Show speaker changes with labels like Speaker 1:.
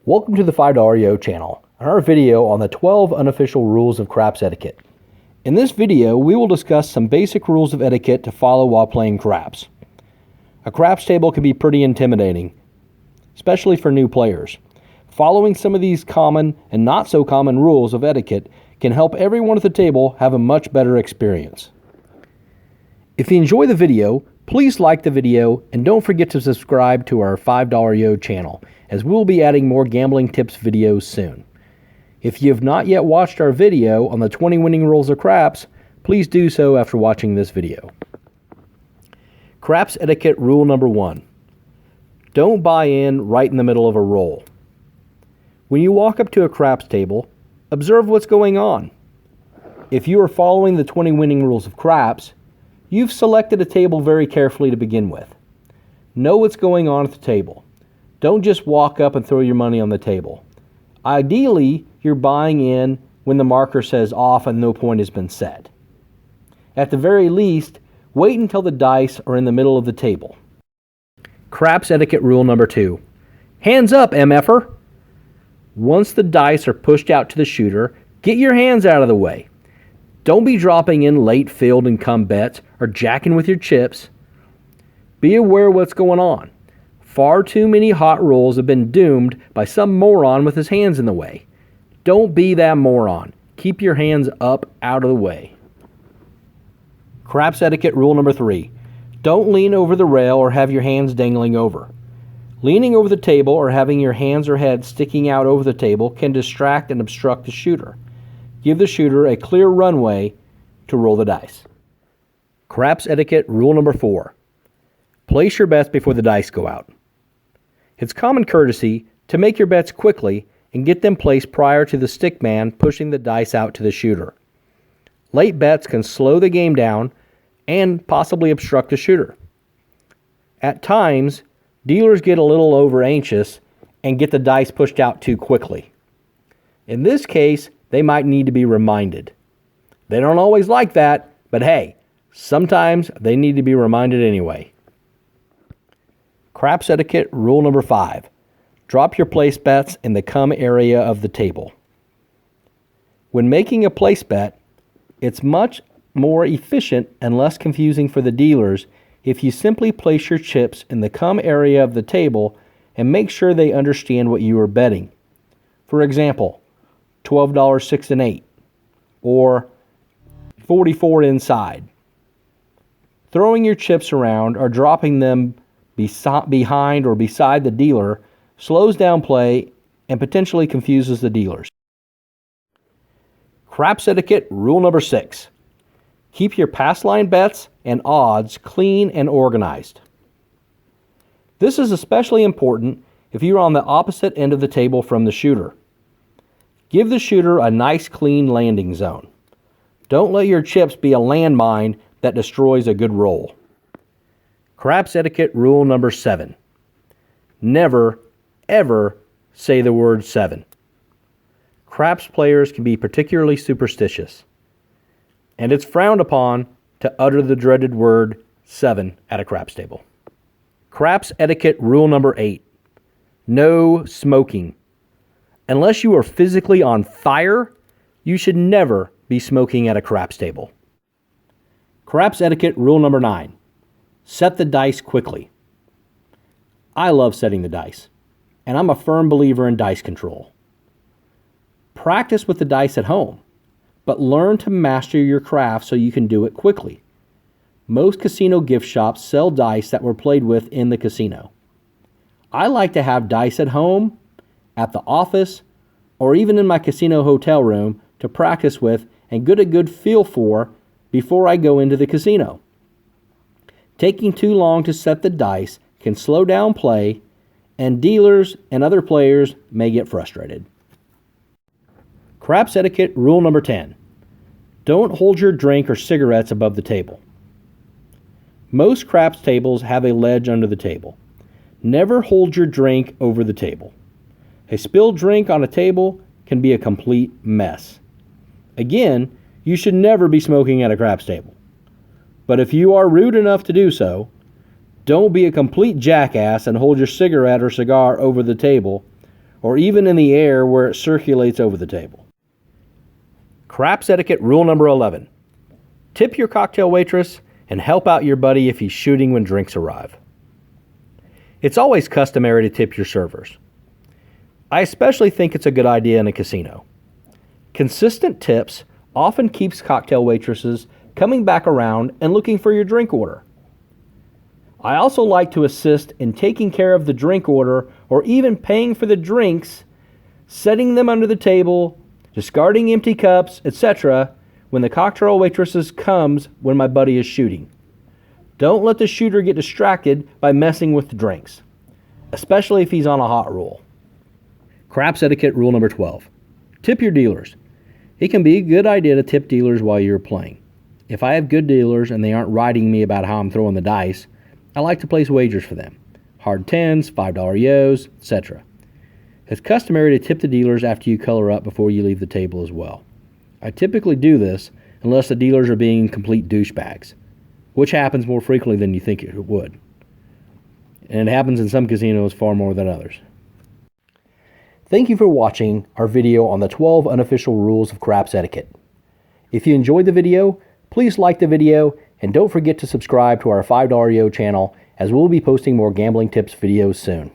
Speaker 1: Welcome to the $5 channel and our video on the 12 unofficial rules of craps etiquette. In this video, we will discuss some basic rules of etiquette to follow while playing craps. A craps table can be pretty intimidating, especially for new players. Following some of these common and not so common rules of etiquette can help everyone at the table have a much better experience. If you enjoy the video, please like the video and don't forget to subscribe to our $5 channel, as we will be adding more gambling tips videos soon. If you have not yet watched our video on the 20 winning rules of craps, please do so after watching this video. Craps etiquette rule number 1. Don't buy in right in the middle of a roll. When you walk up to a craps table, observe what's going on. If you are following the 20 winning rules of craps, you've selected a table very carefully to begin with. Know what's going on at the table. Don't just walk up and throw your money on the table. Ideally, you're buying in when the marker says off and no point has been set. At the very least, wait until the dice are in the middle of the table. Craps etiquette rule number 2. Hands up, MFer! Once the dice are pushed out to the shooter, get your hands out of the way. Don't be dropping in late field and come bets or jacking with your chips. Be aware of what's going on. Far too many hot rolls have been doomed by some moron with his hands in the way. Don't be that moron. Keep your hands up out of the way. Craps etiquette rule number 3. Don't lean over the rail or have your hands dangling over. Leaning over the table or having your hands or head sticking out over the table can distract and obstruct the shooter. Give the shooter a clear runway to roll the dice. Craps etiquette rule number 4. Place your bets before the dice go out. It's common courtesy to make your bets quickly and get them placed prior to the stick man pushing the dice out to the shooter. Late bets can slow the game down and possibly obstruct the shooter. At times, dealers get a little over anxious and get the dice pushed out too quickly. In this case, they might need to be reminded. They don't always like that, but hey, sometimes they need to be reminded anyway. Craps etiquette rule number 5. Drop your place bets in the come area of the table. When making a place bet, it's much more efficient and less confusing for the dealers if you simply place your chips in the come area of the table and make sure they understand what you are betting. For example, $12 6 and 8, or 44 inside. Throwing your chips around or dropping them behind or beside the dealer slows down play and potentially confuses the dealers. Craps etiquette rule number 6. Keep your pass line bets and odds clean and organized. This is especially important if you're on the opposite end of the table from the shooter. Give the shooter a nice clean landing zone. Don't let your chips be a landmine that destroys a good roll. Craps etiquette rule number 7. Never, ever say the word 7. Craps players can be particularly superstitious, and it's frowned upon to utter the dreaded word 7 at a craps table. Craps etiquette rule number 8. No smoking. Unless you are physically on fire, you should never be smoking at a craps table. Craps etiquette rule number 9. Set the dice quickly. I love setting the dice, and I'm a firm believer in dice control. Practice with the dice at home, but learn to master your craft so you can do it quickly. Most casino gift shops sell dice that were played with in the casino. I like to have dice at home, at the office, or even in my casino hotel room to practice with and get a good feel for before I go into the casino. Taking too long to set the dice can slow down play, and dealers and other players may get frustrated. Craps etiquette rule number 10. Don't hold your drink or cigarettes above the table. Most craps tables have a ledge under the table. Never hold your drink over the table. A spilled drink on a table can be a complete mess. Again, you should never be smoking at a craps table. But if you are rude enough to do so, don't be a complete jackass and hold your cigarette or cigar over the table or even in the air where it circulates over the table. Craps etiquette rule number 11. Tip your cocktail waitress and help out your buddy if he's shooting when drinks arrive. It's always customary to tip your servers. I especially think it's a good idea in a casino. Consistent tips often keeps cocktail waitresses coming back around and looking for your drink order. I also like to assist in taking care of the drink order or even paying for the drinks, setting them under the table, discarding empty cups, etc. when the cocktail waitresses comes when my buddy is shooting. Don't let the shooter get distracted by messing with the drinks, especially if he's on a hot roll. Craps etiquette rule number 12. Tip your dealers. It can be a good idea to tip dealers while you're playing. If I have good dealers and they aren't writing me about how I'm throwing the dice, I like to place wagers for them. Hard tens, $5 yos, etc. It's customary to tip the dealers after you color up before you leave the table as well. I typically do this unless the dealers are being complete douchebags, which happens more frequently than you think it would. And it happens in some casinos far more than others. Thank you for watching our video on the 12 unofficial rules of craps etiquette. If you enjoyed the video, please like the video and don't forget to subscribe to our $5 Yo channel as we'll be posting more gambling tips videos soon.